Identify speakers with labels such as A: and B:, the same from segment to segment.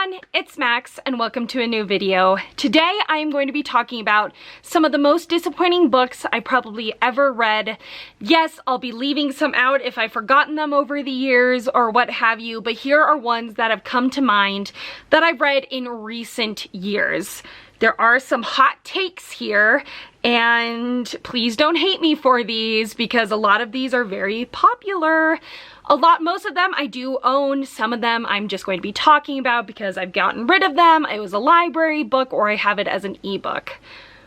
A: everyone, it's Max and welcome to a new video. Today I am going to be talking about some of the most disappointing books I probably ever read. Yes, I'll be leaving some out if I've forgotten them over the years or what have you, but here are ones that have come to mind that I've read in recent years. There are some hot takes here, and please don't hate me for these because a lot of these are very popular. Most of them I do own, some of them I'm just going to be talking about because I've gotten rid of them, it was a library book, or I have it as an ebook.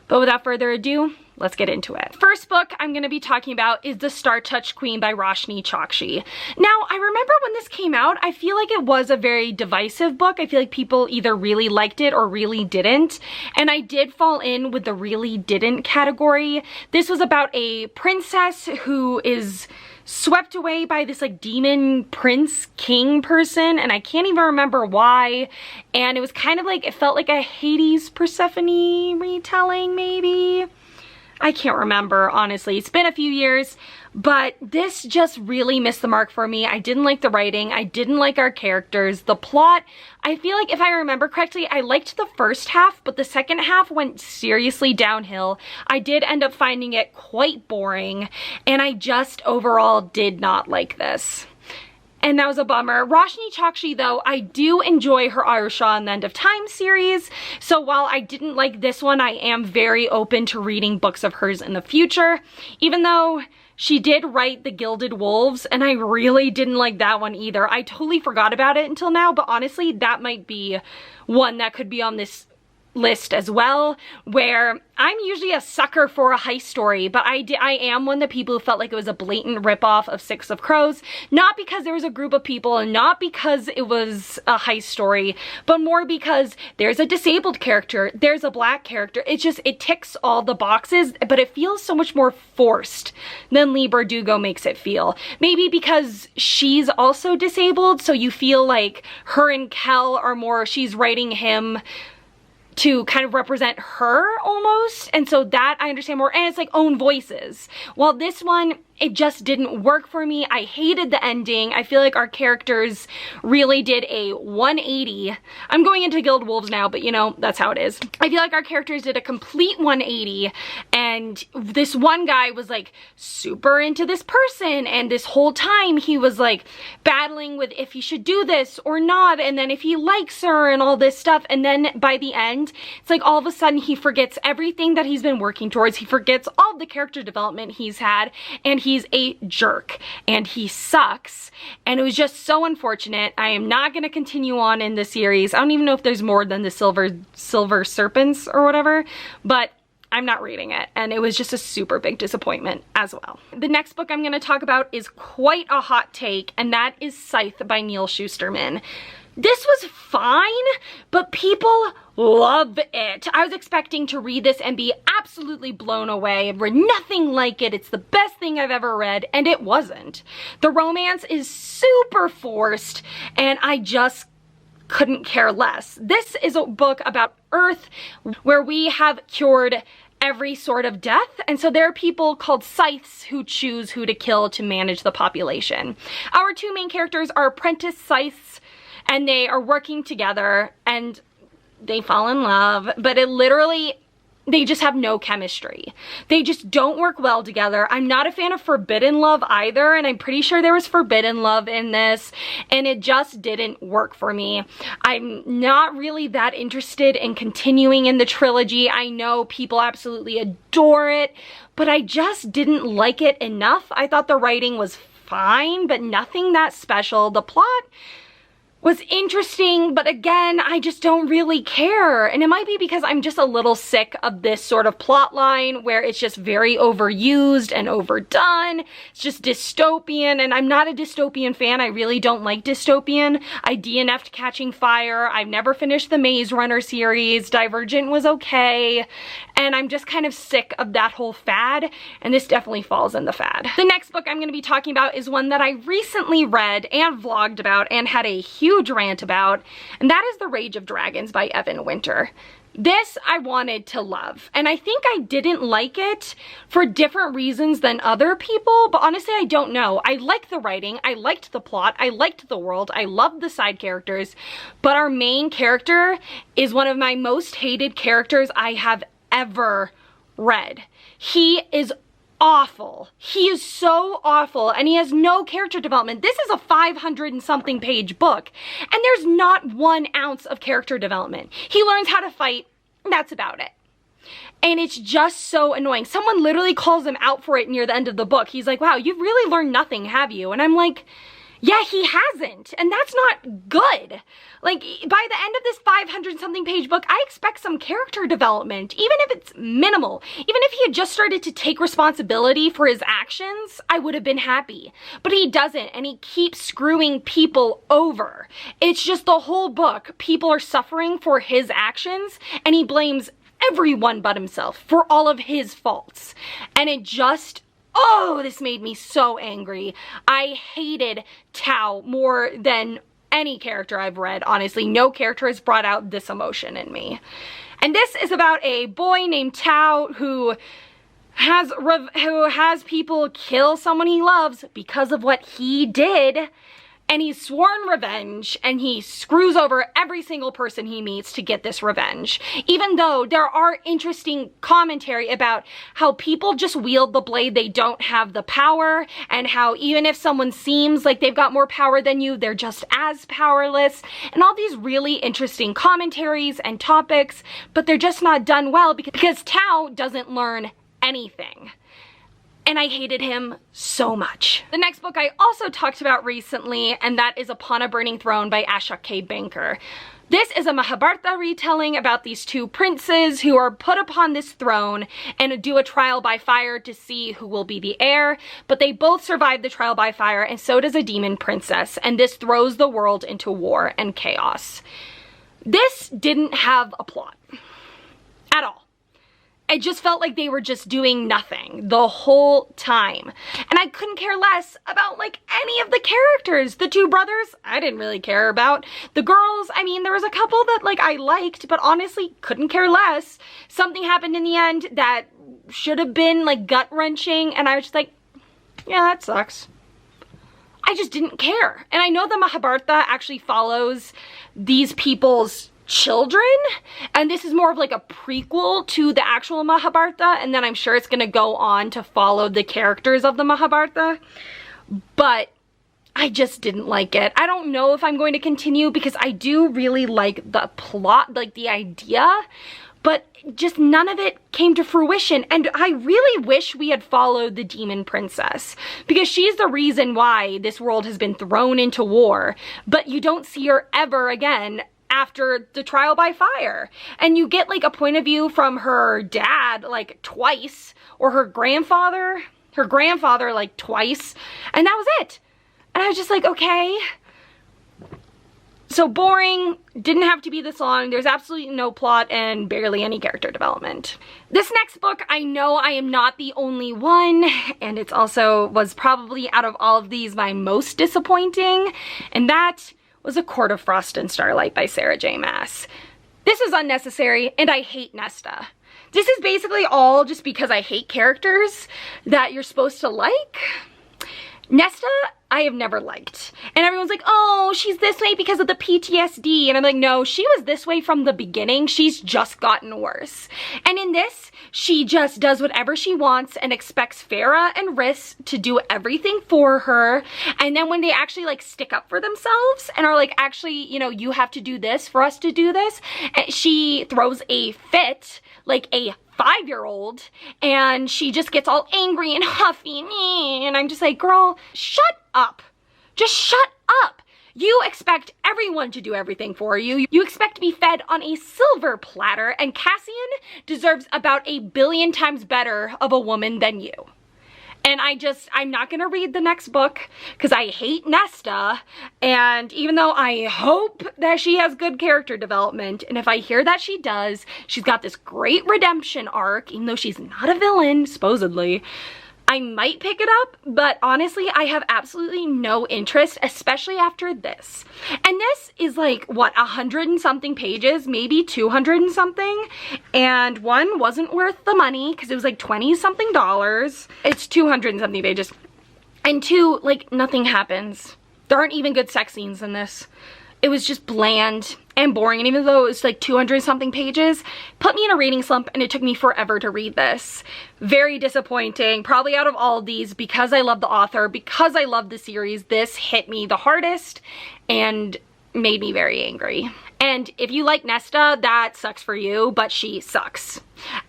A: But without further ado, let's get into it. First book I'm going to be talking about is The Star-Touched Queen by Roshani Chokshi. Now, I remember when this came out, I feel like it was a very divisive book. I feel like people either really liked it or really didn't. And I did fall in with the really didn't category. This was about a princess who is swept away by this like demon prince king person, and I can't even remember why. And it was kind of like, it felt like a Hades Persephone retelling maybe. I can't remember, honestly. It's been a few years, but this just really missed the mark for me. I didn't like the writing. I didn't like our characters. The plot, I feel like if I remember correctly, I liked the first half, but the second half went seriously downhill. I did end up finding it quite boring, and I just overall did not like this. And that was a bummer. Roshani Chokshi, though, I do enjoy her Arusha and the End of Time series. So while I didn't like this one, I am very open to reading books of hers in the future. Even though she did write The Gilded Wolves, and I really didn't like that one either. I totally forgot about it until now, but honestly, that might be one that could be on this list as well, where I'm usually a sucker for a heist story, but I am one of the people who felt like it was a blatant ripoff of Six of Crows, not because there was a group of people and not because it was a heist story, but more because there's a disabled character, there's a black character. It ticks all the boxes, but it feels so much more forced than Leigh Bardugo makes it feel. Maybe because she's also disabled, so you feel like her and Kel are more, she's writing him to kind of represent her almost, and so that I understand more, and it's like own voices. While this one, it just didn't work for me. I hated the ending. I feel like our characters really did a 180. I'm going into Gilded Wolves now, but you know, that's how it is. I feel like our characters did a complete 180, and this one guy was like super into this person, and this whole time he was like battling with if he should do this or not, and then if he likes her and all this stuff, and then by the end, it's like all of a sudden he forgets everything that he's been working towards. He forgets all the character development he's had, and he's a jerk, and he sucks, and it was just so unfortunate. I am not going to continue on in the series. I don't even know if there's more than the Silver Serpents or whatever, but I'm not reading it, and it was just a super big disappointment as well. The next book I'm going to talk about is quite a hot take, and that is Scythe by Neal Shusterman. This was fine, but people love it. I was expecting to read this and be absolutely blown away and read nothing like it. It's the best thing I've ever read, and it wasn't. The romance is super forced, and I just couldn't care less. This is a book about Earth where we have cured every sort of death, and so there are people called scythes who choose who to kill to manage the population. Our two main characters are apprentice scythes, and they are working together, and they fall in love, but they just have no chemistry. They just don't work well together. I'm not a fan of forbidden love either, and I'm pretty sure there was forbidden love in this, and it just didn't work for me. I'm not really that interested in continuing in the trilogy. I know people absolutely adore it, but I just didn't like it enough. I thought the writing was fine, but nothing that special. The plot was interesting, but again, I just don't really care. And it might be because I'm just a little sick of this sort of plot line where it's just very overused and overdone. It's just dystopian, and I'm not a dystopian fan. I really don't like dystopian. I DNF'd Catching Fire. I've never finished the Maze Runner series. Divergent was okay. And I'm just kind of sick of that whole fad, and this definitely falls in the fad. The next book I'm going to be talking about is one that I recently read and vlogged about and had a huge huge rant about, and that is The Rage of Dragons by Evan Winter. This I wanted to love, and I think I didn't like it for different reasons than other people, but honestly I don't know. I liked the writing, I liked the plot, I liked the world, I loved the side characters, but our main character is one of my most hated characters I have ever read. He is awful. He is so awful, and he has no character development. This is a 500 and something page book, and there's not 1 ounce of character development. He learns how to fight, and that's about it. And it's just so annoying. Someone literally calls him out for it near the end of the book. He's like, wow, you've really learned nothing, have you? And I'm like, yeah, he hasn't, and that's not good. Like, by the end of this 500 something page book, I expect some character development, even if it's minimal. Even if he had just started to take responsibility for his actions, I would have been happy. But he doesn't, and he keeps screwing people over. It's just the whole book, people are suffering for his actions, and he blames everyone but himself for all of his faults. And it just, oh, this made me so angry. I hated Tao more than any character I've read. Honestly, no character has brought out this emotion in me. And this is about a boy named Tao who has people kill someone he loves because of what he did. And he's sworn revenge, and he screws over every single person he meets to get this revenge. Even though there are interesting commentary about how people just wield the blade, they don't have the power, and how even if someone seems like they've got more power than you, they're just as powerless, and all these really interesting commentaries and topics, but they're just not done well because Tao doesn't learn anything. And I hated him so much. The next book I also talked about recently, and that is Upon a Burning Throne by Ashok K. Banker. This is a Mahabharata retelling about these 2 princes who are put upon this throne and do a trial by fire to see who will be the heir, but they both survive the trial by fire, and so does a demon princess, and this throws the world into war and chaos. This didn't have a plot at all. It just felt like they were just doing nothing the whole time. And I couldn't care less about like any of the characters. The 2 brothers, I didn't really care about. The girls, I mean, there was a couple that like I liked, but honestly couldn't care less. Something happened in the end that should have been like gut-wrenching, and I was just like, yeah, that sucks. I just didn't care. And I know the Mahabharata actually follows these people's children, and this is more of like a prequel to the actual Mahabharata, and then I'm sure it's gonna go on to follow the characters of the Mahabharata, but I just didn't like it. I don't know if I'm going to continue because I do really like the plot, like the idea, but just none of it came to fruition, and I really wish we had followed the demon princess because she's the reason why this world has been thrown into war, but you don't see her ever again after the trial by fire. And you get like a point of view from her dad like twice, or her grandfather like twice, and that was it. And I was just like, okay. So boring, didn't have to be this long, there's absolutely no plot and barely any character development. This next book, I know I am not the only one, and it's also was probably out of all of these my most disappointing, and that was A Court of Frost and Starlight by Sarah J. Maas. This is unnecessary, and I hate Nesta. This is basically all just because I hate characters that you're supposed to like. Nesta, I have never liked. And everyone's like, oh, she's this way because of the PTSD. And I'm like, no, she was this way from the beginning. She's just gotten worse. And in this, she just does whatever she wants and expects Farah and Rhys to do everything for her. And then when they actually like stick up for themselves and are like, actually, you know, you have to do this for us to do this, she throws a fit like a 5-year-old, and she just gets all angry and huffy, and I'm just like, girl, shut up. Just shut up. You expect everyone to do everything for you. You expect to be fed on a silver platter, and Cassian deserves about 1 billion times better of a woman than you. And I'm not gonna read the next book because I hate Nesta, and even though I hope that she has good character development, and if I hear that she does, she's got this great redemption arc, even though she's not a villain, supposedly, I might pick it up, but honestly, I have absolutely no interest, especially after this. And this is like, what, 100 and something pages, maybe 200 and something. And one, wasn't worth the money because it was like 20 something dollars. It's 200 and something pages. And two, like, nothing happens. There aren't even good sex scenes in this. It was just bland and boring, and even though it was like 200 something pages, put me in a reading slump, and it took me forever to read this. Very disappointing. Probably out of all of these, because I love the author, because I love the series, this hit me the hardest and made me very angry. And if you like Nesta, that sucks for you, but she sucks.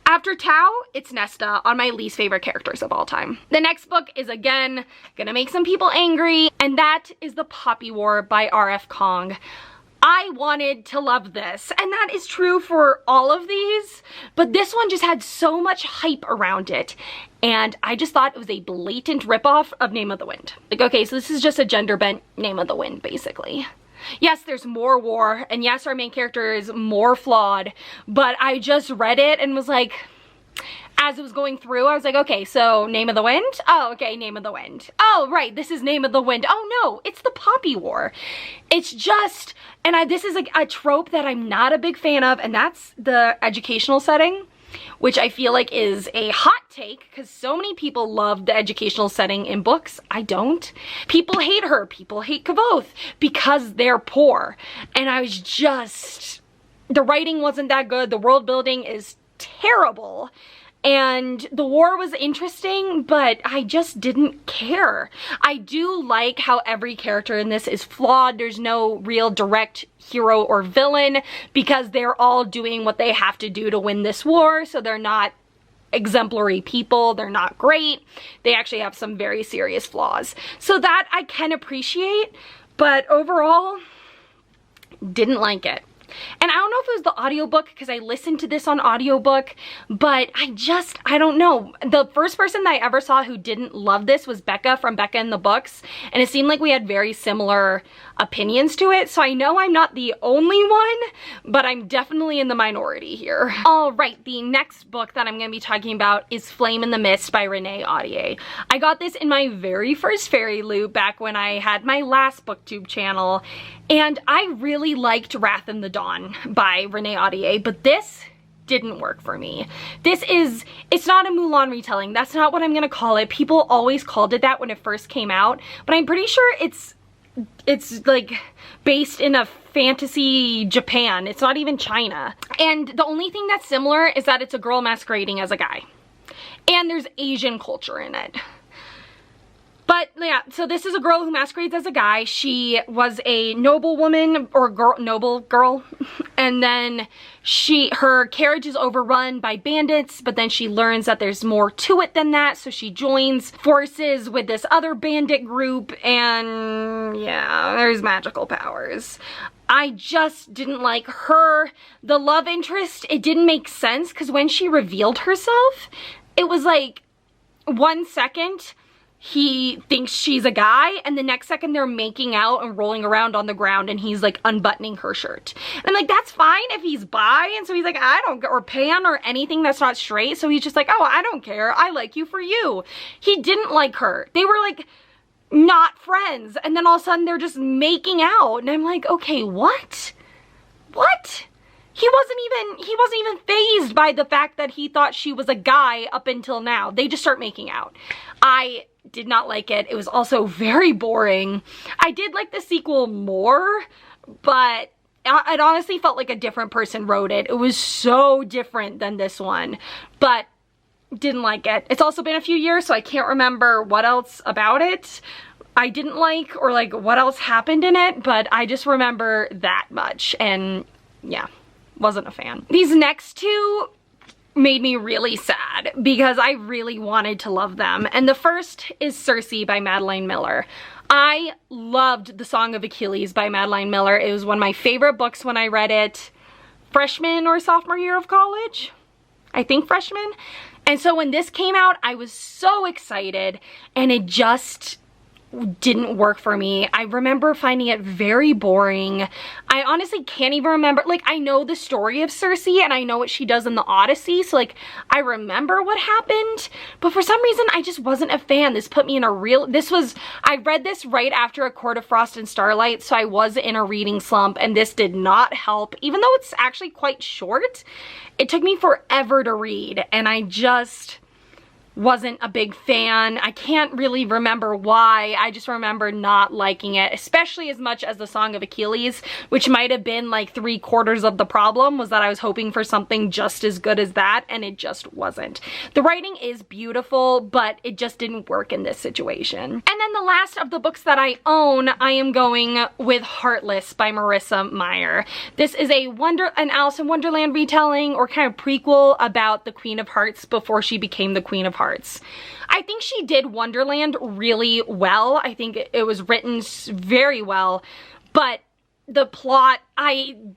A: After Tao, it's Nesta, on my least favorite characters of all time. The next book is, again, gonna make some people angry, and that is The Poppy War by R.F. Kuang. I wanted to love this, and that is true for all of these, but this one just had so much hype around it, and I just thought it was a blatant ripoff of Name of the Wind. Like, okay, so this is just a gender-bent Name of the Wind, basically. Yes, there's more war, and yes, our main character is more flawed, but I just read it and was like, as it was going through, I was like, okay, so Name of the Wind? Oh, okay, Name of the Wind. Oh, right, this is Name of the Wind. Oh no, it's the Poppy War. It's just, and this is like a trope that I'm not a big fan of, and that's the educational setting, which I feel like is a hot take because so many people love the educational setting in books. I don't. People hate her. People hate Kvothe because they're poor. And I was just, the writing wasn't that good. The world building is terrible. And the war was interesting, but I just didn't care. I do like how every character in this is flawed. There's no real direct hero or villain because they're all doing what they have to do to win this war, so they're not exemplary people. They're not great. They actually have some very serious flaws. So that I can appreciate, but overall, didn't like it. And I don't know if it was the audiobook because I listened to this on audiobook, but I don't know. The first person that I ever saw who didn't love this was Becca from Becca in the Books, and it seemed like we had very similar opinions to it, so I know I'm not the only one, but I'm definitely in the minority here. All right, the next book that I'm going to be talking about is Flame in the Mist by Renee Ahdieh. I got this in my very first Fairy Loot back when I had my last booktube channel, and I really liked Wrath in the Dawn by Renee Ahdieh, but this didn't work for me. It's not a Mulan retelling. That's not what I'm gonna call it. People always called it that when it first came out, but I'm pretty sure it's like based in a fantasy Japan. It's not even China. And the only thing that's similar is that it's a girl masquerading as a guy. And there's Asian culture in it. But yeah, so this is a girl who masquerades as a guy. She was a noblewoman or noble girl, and then her carriage is overrun by bandits, but then she learns that there's more to it than that, so she joins forces with this other bandit group, and yeah, there's magical powers. I just didn't like her. The love interest, it didn't make sense, because when she revealed herself, it was like 1 second, he thinks she's a guy, and the next second they're making out and rolling around on the ground, and he's like unbuttoning her shirt. And I'm like, that's fine if he's bi, and so he's like, I don't, or pan or anything that's not straight, so he's just like, oh, I don't care, I like you for you. He didn't like her. They were like not friends, and then all of a sudden they're just making out, and I'm like, okay, what? What? He wasn't even fazed by the fact that he thought she was a guy up until now. They just start making out. I did not like it. It was also very boring. I did like the sequel more, but it honestly felt like a different person wrote it. It was so different than this one, but didn't like it. It's also been a few years, so I can't remember what else about it I didn't like, or like what else happened in it, but I just remember that much, and yeah, wasn't a fan. These next two made me really sad because I really wanted to love them. And the first is Circe by Madeline Miller. I loved The Song of Achilles by Madeline Miller. It was one of my favorite books when I read it freshman or sophomore year of college. I think freshman. And so when this came out, I was so excited, and it just didn't work for me. I remember finding it very boring. I honestly can't even remember, like, I know the story of Circe and I know what she does in the Odyssey, so like I remember what happened, but for some reason I just wasn't a fan. This put me in a I read this right after A Court of Frost and Starlight, so I was in a reading slump, and this did not help. Even though it's actually quite short, it took me forever to read, and I just wasn't a big fan. I can't really remember why. I just remember not liking it, especially as much as the Song of Achilles, which might have been like 3/4 of the problem, was that I was hoping for something just as good as that, and it just wasn't. The writing is beautiful, but it just didn't work in this situation. And then the last of the books that I own, I am going with Heartless by Marissa Meyer. This is an Alice in Wonderland retelling, or kind of prequel, about the Queen of Hearts before she became the Queen of Hearts. I think she did Wonderland really well. I think it was written very well, but the plot,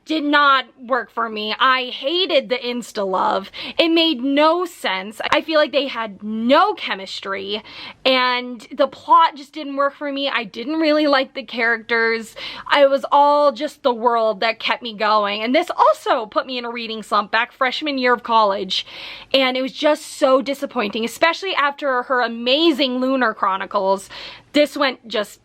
A: did not work for me. I hated the insta-love. It made no sense. I feel like they had no chemistry, and the plot just didn't work for me. I didn't really like the characters. It was all just the world that kept me going. And this also put me in a reading slump back freshman year of college, and it was just so disappointing, especially after her amazing Lunar Chronicles. This went just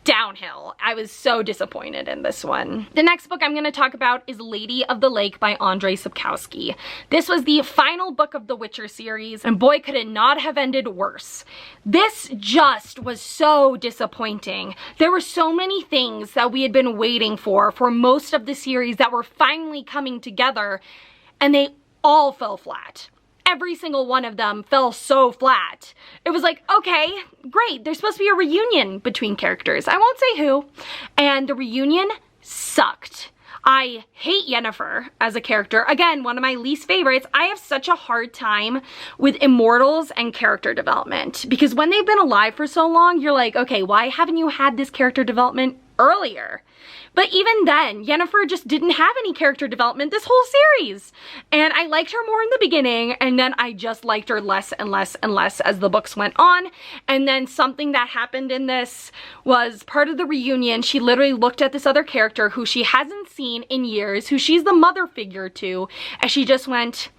A: downhill. I was so disappointed in this one. The next book I'm going to talk about is Lady of the Lake by Andrzej Sapkowski. This was the final book of the Witcher series, and boy, could it not have ended worse. This just was so disappointing. There were so many things that we had been waiting for most of the series that were finally coming together, and they all fell flat. Every single one of them fell so flat. It was like, okay, great, there's supposed to be a reunion between characters. I won't say who. And the reunion sucked. I hate Yennefer as a character. Again, one of my least favorites. I have such a hard time with immortals and character development, because when they've been alive for so long, you're like, okay, why haven't you had this character development earlier? But even then, Yennefer just didn't have any character development this whole series. And I liked her more in the beginning, and then I just liked her less and less and less as the books went on. And then something that happened in this was part of the reunion. She literally looked at this other character who she hasn't seen in years, who she's the mother figure to, and she just went,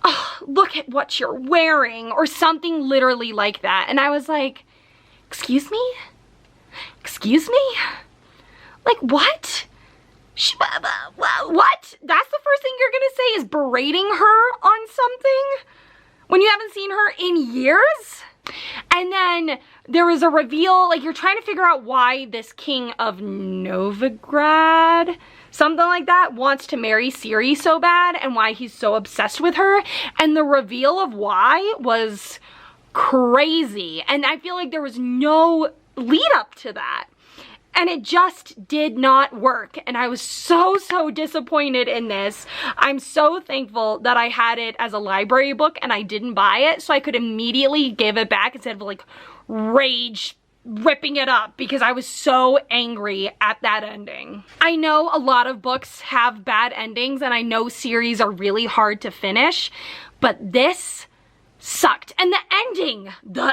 A: "Oh, look at what you're wearing," or something literally like that. And I was like, excuse me? Excuse me? Like, what? What? That's the first thing you're gonna say, is berating her on something when you haven't seen her in years? And then there was a reveal, like, you're trying to figure out why this king of Novigrad, something like that, wants to marry Ciri so bad, and why he's so obsessed with her. And the reveal of why was crazy. And I feel like there was no lead up to that. And it just did not work. And I was so disappointed in this. I'm so thankful that I had it as a library book and I didn't buy it, so I could immediately give it back instead of like rage ripping it up, because I was so angry at that ending. I know a lot of books have bad endings, and I know series are really hard to finish, but this sucked. And the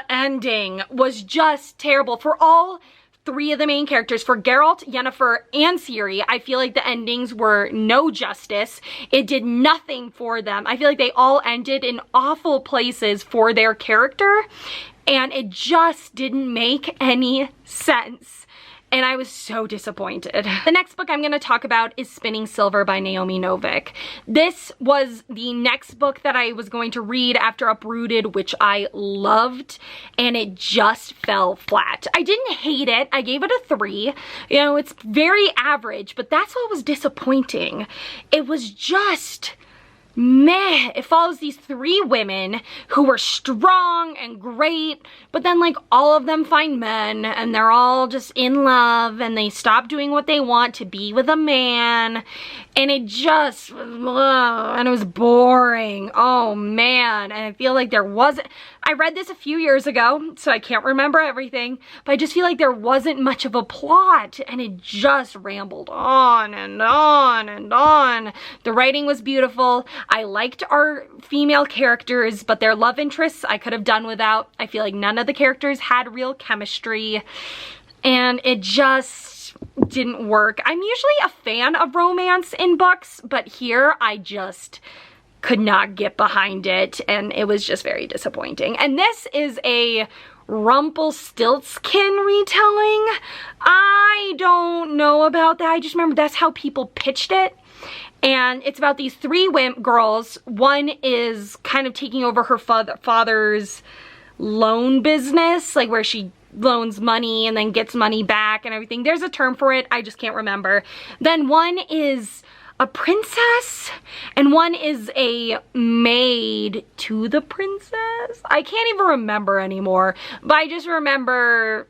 A: ending was just terrible for all three of the main characters. For Geralt, Yennefer, and Ciri, I feel like the endings were no justice. It did nothing for them. I feel like they all ended in awful places for their character, and it just didn't make any sense. And I was so disappointed. The next book I'm going to talk about is Spinning Silver by Naomi Novik. This was the next book that I was going to read after Uprooted, which I loved, and it just fell flat. I didn't hate it. I gave it a 3. You know, it's very average, but that's what was disappointing. It was just meh. It follows these 3 women who were strong and great, but then like all of them find men and they're all just in love, and they stop doing what they want to be with a man, and it just, and it was boring. Oh man. And I feel like there wasn't, I read this a few years ago, so I can't remember everything, but I just feel like there wasn't much of a plot, and it just rambled on and on and on. The writing was beautiful. I liked our female characters, but their love interests I could have done without. I feel like none of the characters had real chemistry, and it just didn't work. I'm usually a fan of romance in books, but here I just could not get behind it, and it was just very disappointing. And this is a Rumpelstiltskin retelling. I don't know about that. I just remember that's how people pitched it. And it's about these three girls. One is kind of taking over her father's loan business, like where she loans money and then gets money back and everything. There's a term for it, I just can't remember. Then one is a princess, and one is a maid to the princess. I can't even remember anymore, but I just remember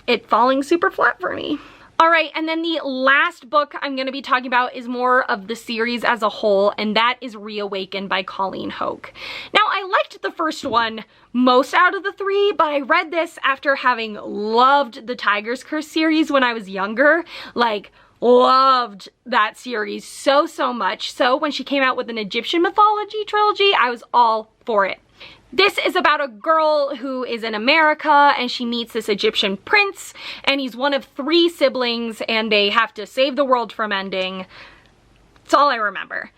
A: it falling super flat for me. All right, and then the last book I'm going to be talking about is more of the series as a whole, and that is Reawakened by Colleen Houck. Now, I liked the first one most out of the three, but I read this after having loved the Tiger's Curse series when I was younger. Like, loved that series so much. So when she came out with an Egyptian mythology trilogy, I was all for it. This is about a girl who is in America, and she meets this Egyptian prince, and he's one of 3 siblings, and they have to save the world from ending. That's all I remember.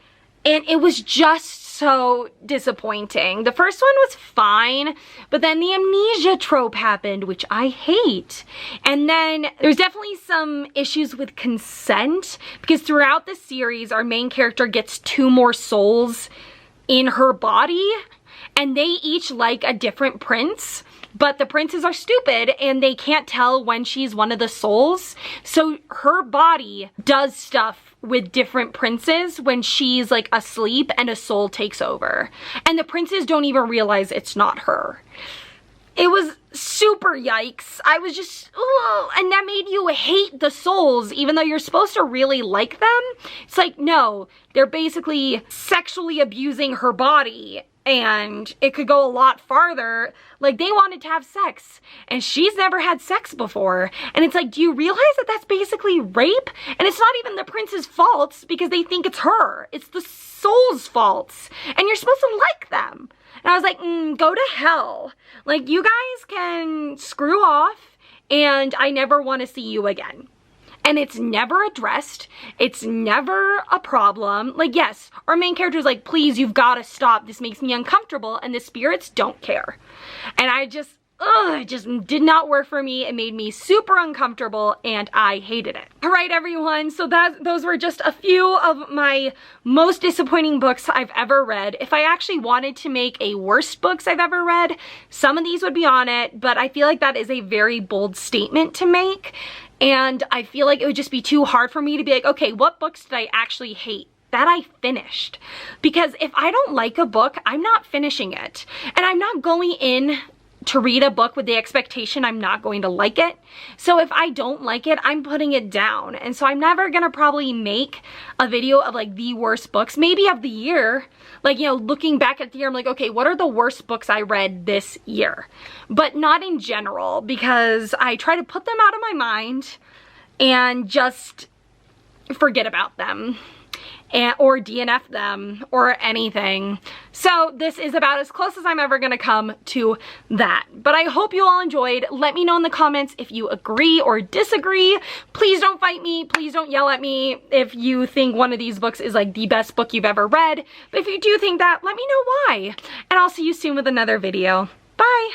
A: And it was just so disappointing. The first one was fine, but then the amnesia trope happened, which I hate. And then there's definitely some issues with consent, because throughout the series, our main character gets 2 more souls in her body, and they each like a different prince, but the princes are stupid and they can't tell when she's one of the souls. So her body does stuff with different princes when she's like asleep and a soul takes over. And the princes don't even realize it's not her. It was super yikes. I was just, ugh, and that made you hate the souls even though you're supposed to really like them. It's like, no, they're basically sexually abusing her body. And it could go a lot farther. Like, they wanted to have sex, and she's never had sex before. And it's like, do you realize that that's basically rape? And it's not even the prince's faults because they think it's her. It's the soul's faults. And you're supposed to like them. And I was like, go to hell. Like, you guys can screw off, and I never want to see you again. And it's never addressed. It's never a problem. Like, yes, our main character is like, please, you've got to stop. This makes me uncomfortable. And the spirits don't care. And I just, it just did not work for me. It made me super uncomfortable and I hated it. All right, everyone. So those were just a few of my most disappointing books I've ever read. If I actually wanted to make a worst books I've ever read, some of these would be on it, but I feel like that is a very bold statement to make. And I feel like it would just be too hard for me to be like, okay, what books did I actually hate that I finished? Because if I don't like a book, I'm not finishing it. And I'm not going in to read a book with the expectation I'm not going to like it. So if I don't like it, I'm putting it down. And so I'm never gonna probably make a video of like the worst books, maybe of the year. Like, you know, looking back at the year, I'm like, okay, what are the worst books I read this year? But not in general, because I try to put them out of my mind and just forget about them. Or DNF them or anything. So this is about as close as I'm ever gonna come to that. But I hope you all enjoyed. Let me know in the comments if you agree or disagree. Please don't fight me. Please don't yell at me if you think one of these books is like the best book you've ever read. But if you do think that, let me know why. And I'll see you soon with another video. Bye.